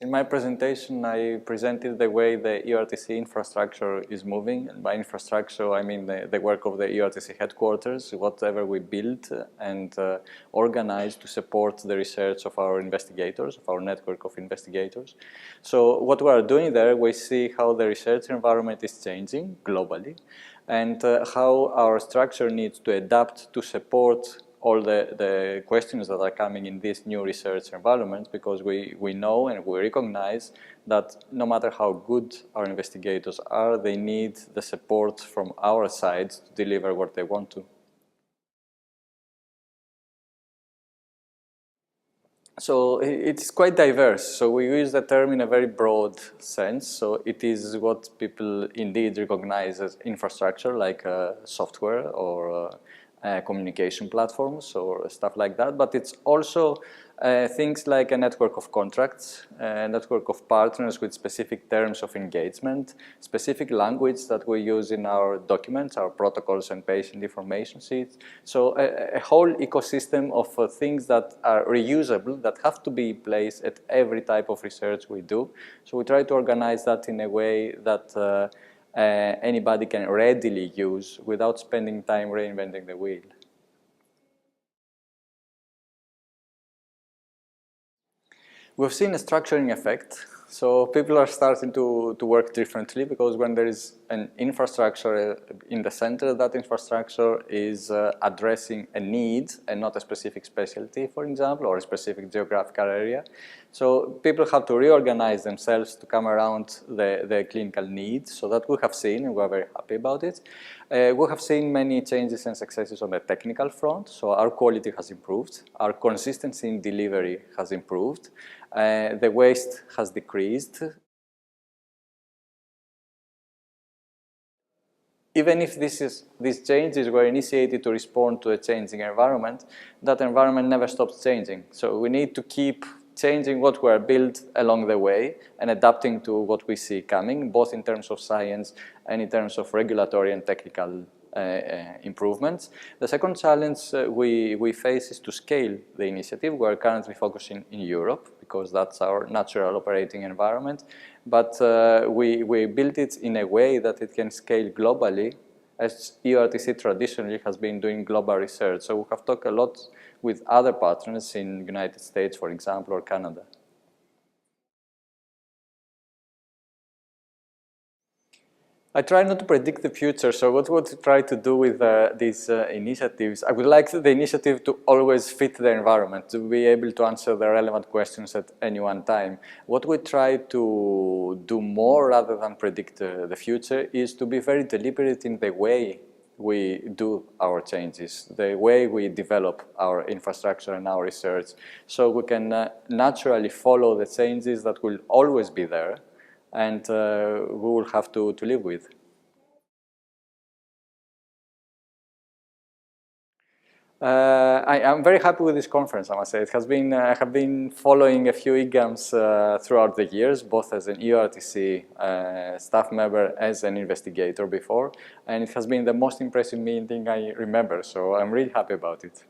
In my presentation, I presented the way the ERTC infrastructure is moving. And by infrastructure, I mean the work of the ERTC headquarters, whatever we build and organize to support the research of our investigators, of our network of investigators. So what we are doing there, we see how the research environment is changing globally and how our structure needs to adapt to support all the questions that are coming in this new research environment, because we know and we recognize that no matter how good our investigators are, they need the support from our side to deliver what they want to. So it's quite diverse. So we use the term in a very broad sense. So it is what people indeed recognize as infrastructure, like software or communication platforms or stuff like that, but it's also things like a network of contracts, a network of partners with specific terms of engagement, specific language that we use in our documents, our protocols and patient information sheets. So a whole ecosystem of things that are reusable, that have to be in place at every type of research we do. So we try to organize that in a way that anybody can readily use without spending time reinventing the wheel. We've seen a structuring effect. So people are starting to work differently, because when there is an infrastructure in the center, that infrastructure is addressing a need and not a specific specialty, for example, or a specific geographical area. So people have to reorganize themselves to come around the clinical needs. So that we have seen, and we're very happy about it. We have seen many changes and successes on the technical front. So our quality has improved, our consistency in delivery has improved, the waste has decreased. Even if these changes were initiated to respond to a changing environment, that environment never stops changing. So we need to keep changing what we are built along the way and adapting to what we see coming, both in terms of science and in terms of regulatory and technical improvements. The second challenge we face is to scale the initiative. We're currently focusing in Europe, because that's our natural operating environment. But we built it in a way that it can scale globally, as ERTC traditionally has been doing global research. So we have talked a lot with other partners in the United States, for example, or Canada. I try not to predict the future, so what we try to do with these initiatives, I would like the initiative to always fit the environment, to be able to answer the relevant questions at any one time. What we try to do more, rather than predict the future, is to be very deliberate in the way we do our changes, the way we develop our infrastructure and our research, so we can naturally follow the changes that will always be there, and we will have to live with. I'm very happy with this conference, I must say. It has been, I have been following a few EGAMs throughout the years, both as an ERTC staff member, as an investigator before, and it has been the most impressive meeting I remember, so I'm really happy about it.